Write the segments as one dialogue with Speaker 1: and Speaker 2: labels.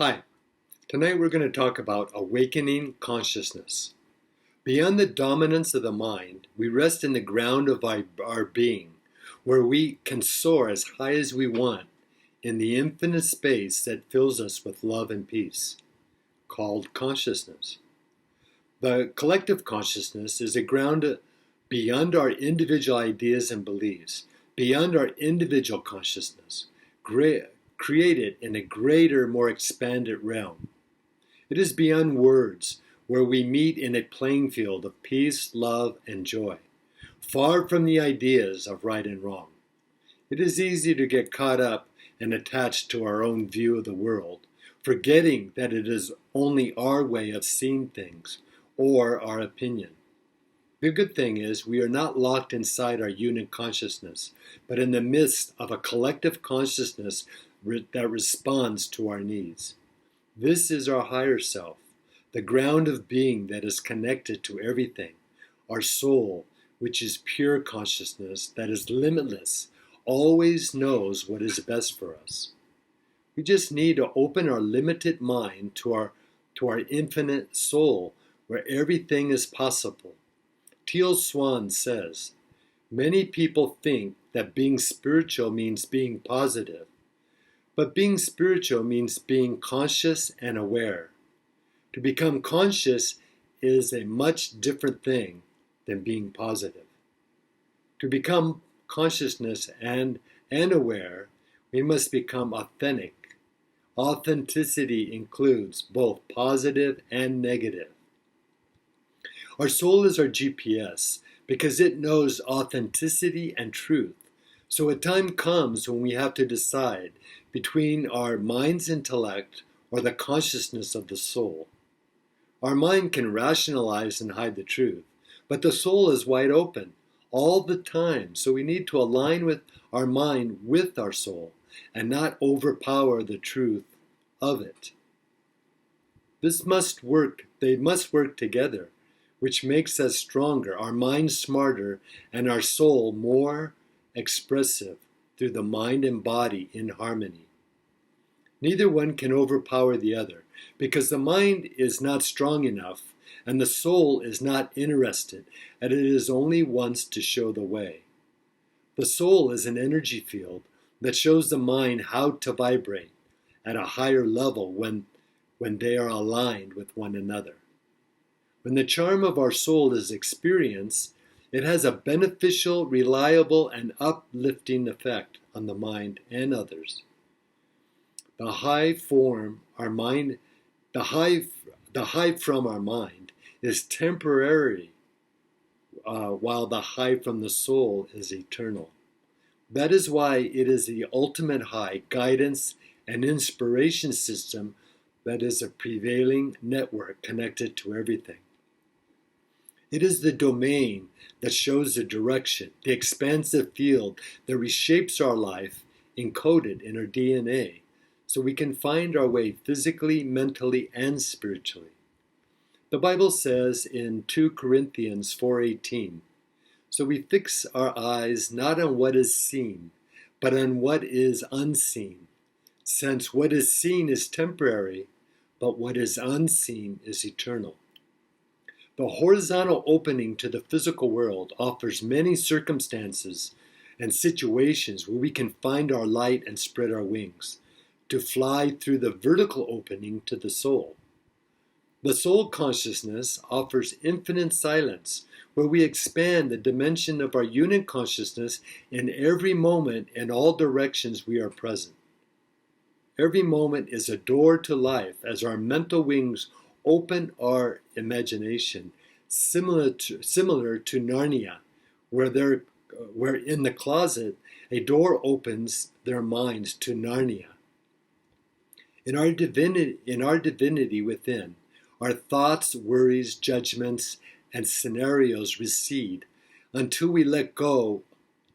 Speaker 1: Hi, tonight we're going to talk about awakening consciousness. Beyond the dominance of the mind, we rest in the ground of our being, where we can soar as high as we want in the infinite space that fills us with love and peace, called consciousness. The collective consciousness is a ground beyond our individual ideas and beliefs, beyond our individual consciousness, created in a greater, more expanded realm. It is beyond words, where we meet in a playing field of peace, love, and joy, far from the ideas of right and wrong. It is easy to get caught up and attached to our own view of the world, forgetting that it is only our way of seeing things or our opinion. The good thing is we are not locked inside our unit consciousness, but in the midst of a collective consciousness that responds to our needs. This is our higher self, the ground of being that is connected to everything, our soul, which is pure consciousness that is limitless, always knows what is best for us. We just need to open our limited mind to our infinite soul, where everything is possible. Teal Swan says, "Many people think that being spiritual means being positive, but being spiritual means being conscious and aware. To become conscious is a much different thing than being positive. To become consciousness and aware, we must become authentic. Authenticity includes both positive and negative. Our soul is our GPS because it knows authenticity and truth. So a time comes when we have to decide between our mind's intellect or the consciousness of the soul. Our mind can rationalize and hide the truth, but the soul is wide open all the time, so we need to align with our mind with our soul and not overpower the truth of it. They must work together, which makes us stronger, our mind smarter, and our soul more expressive through the mind and body in harmony. Neither one can overpower the other, because the mind is not strong enough and the soul is not interested, and it is only wants to show the way. The soul is an energy field that shows the mind how to vibrate at a higher level when they are aligned with one another. When the charm of our soul is experienced, it has a beneficial, reliable, and uplifting effect on the mind and others. The high from our mind is temporary, while the high from the soul is eternal. That is why it is the ultimate high guidance and inspiration system that is a prevailing network connected to everything. It is the domain that shows the direction, the expansive field that reshapes our life, encoded in our DNA, so we can find our way physically, mentally, and spiritually. The Bible says in 2 Corinthians 4:18, "So we fix our eyes not on what is seen, but on what is unseen, since what is seen is temporary, but what is unseen is eternal." The horizontal opening to the physical world offers many circumstances and situations where we can find our light and spread our wings, to fly through the vertical opening to the soul. The soul consciousness offers infinite silence, where we expand the dimension of our unit consciousness in every moment in all directions we are present. Every moment is a door to life as our mental wings open our imagination, similar to Narnia, where in the closet a door opens their minds to Narnia. In our divinity within, our thoughts, worries, judgments, and scenarios recede until we let go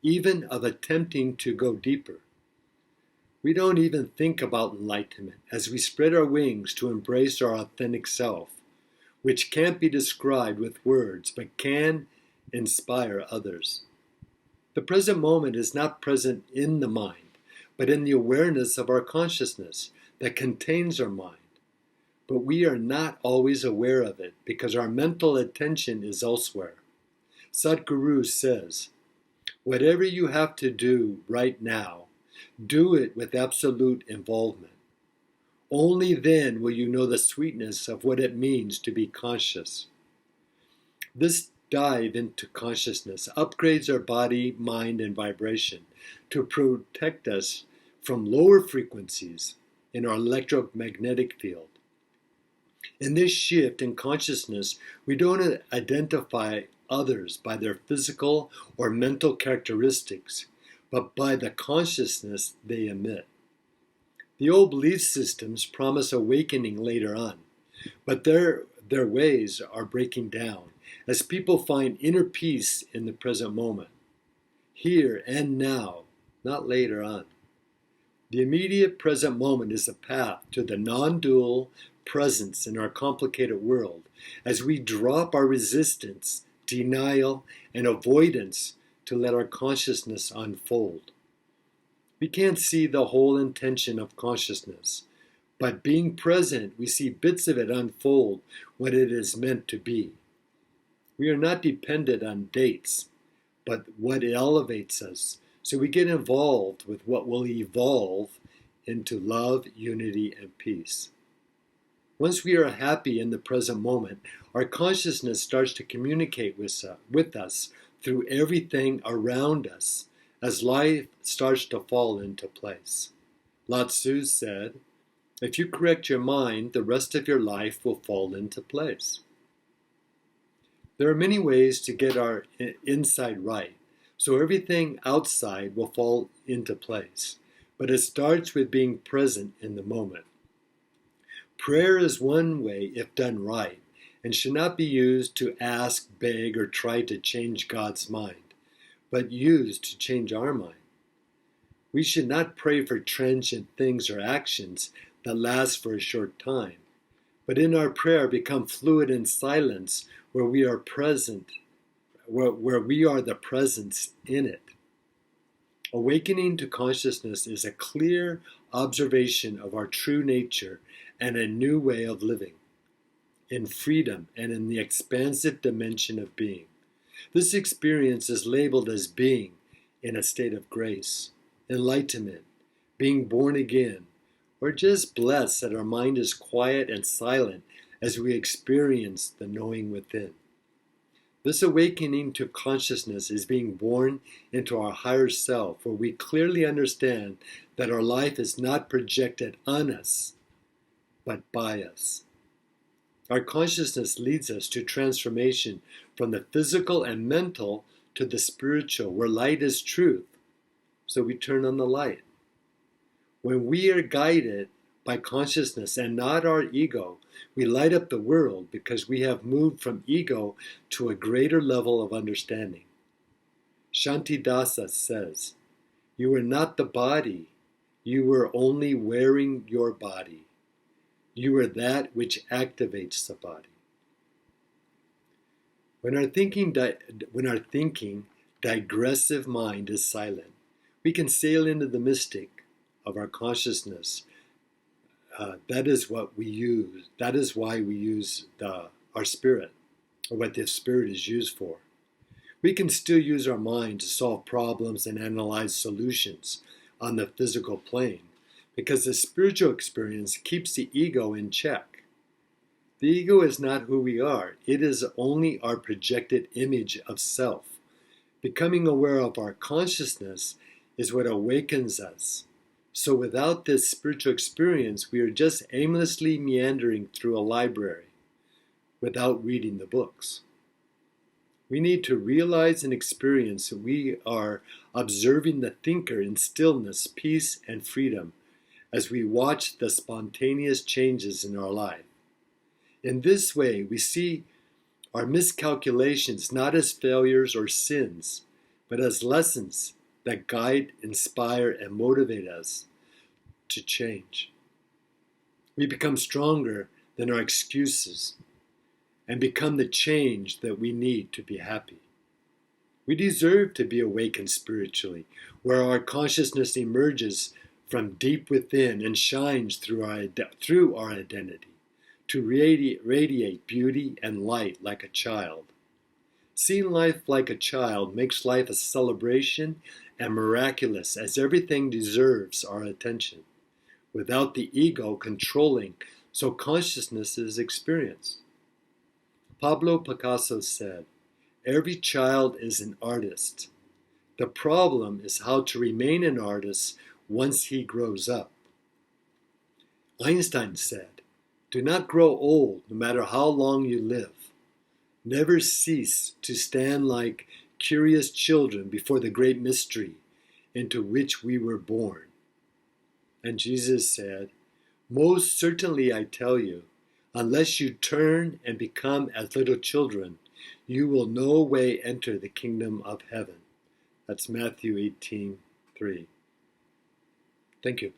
Speaker 1: even of attempting to go deeper. We don't even think about enlightenment as we spread our wings to embrace our authentic self, which can't be described with words but can inspire others. The present moment is not present in the mind, but in the awareness of our consciousness, that contains our mind, but we are not always aware of it because our mental attention is elsewhere. Sadhguru says, whatever you have to do right now, do it with absolute involvement. Only then will you know the sweetness of what it means to be conscious. This dive into consciousness upgrades our body, mind, and vibration to protect us from lower frequencies in our electromagnetic field. In this shift in consciousness, we don't identify others by their physical or mental characteristics, but by the consciousness they emit. The old belief systems promise awakening later on, but their ways are breaking down as people find inner peace in the present moment, here and now, not later on. The immediate present moment is the path to the non-dual presence in our complicated world as we drop our resistance, denial, and avoidance to let our consciousness unfold. We can't see the whole intention of consciousness, but being present, we see bits of it unfold when it is meant to be. We are not dependent on dates, but what elevates us, so we get involved with what will evolve into love, unity, and peace. Once we are happy in the present moment, our consciousness starts to communicate with us through everything around us as life starts to fall into place. Lao Tzu said, if you correct your mind, the rest of your life will fall into place. There are many ways to get our inside right, so everything outside will fall into place. But it starts with being present in the moment. Prayer is one way if done right, and should not be used to ask, beg, or try to change God's mind, but used to change our mind. We should not pray for transient things or actions that last for a short time, but in our prayer become fluid in silence where we are present, where we are the presence in it. Awakening to consciousness is a clear observation of our true nature and a new way of living, in freedom and in the expansive dimension of being. This experience is labeled as being in a state of grace, enlightenment, being born again, or just blessed that our mind is quiet and silent as we experience the knowing within. This awakening to consciousness is being born into our higher self, where we clearly understand that our life is not projected on us, but by us. Our consciousness leads us to transformation from the physical and mental to the spiritual, where light is truth, so we turn on the light. When we are guided by consciousness and not our ego, we light up the world because we have moved from ego to a greater level of understanding. Shantidasa says, you are not the body, you are only wearing your body. You are that which activates the body. When our thinking digressive mind is silent, we can sail into the mystic of our consciousness. That is what we use. That is why we use our spirit, or what the spirit is used for. We can still use our mind to solve problems and analyze solutions on the physical plane, because the spiritual experience keeps the ego in check. The ego is not who we are. It is only our projected image of self. Becoming aware of our consciousness is what awakens us. So without this spiritual experience, we are just aimlessly meandering through a library without reading the books. We need to realize and experience that we are observing the thinker in stillness, peace, and freedom as we watch the spontaneous changes in our life. In this way, we see our miscalculations not as failures or sins, but as lessons that guide, inspire, and motivate us to change. We become stronger than our excuses and become the change that we need to be happy. We deserve to be awakened spiritually, where our consciousness emerges from deep within and shines through our identity to radiate beauty and light like a child. Seeing life like a child makes life a celebration and miraculous, as everything deserves our attention, without the ego controlling, so consciousness is experienced. Pablo Picasso said, "Every child is an artist. The problem is how to remain an artist once he grows up." Einstein said, "Do not grow old no matter how long you live. Never cease to stand like curious children before the great mystery into which we were born." And Jesus said, "Most certainly I tell you, unless you turn and become as little children, you will no way enter the kingdom of heaven." That's Matthew 18:3. Thank you.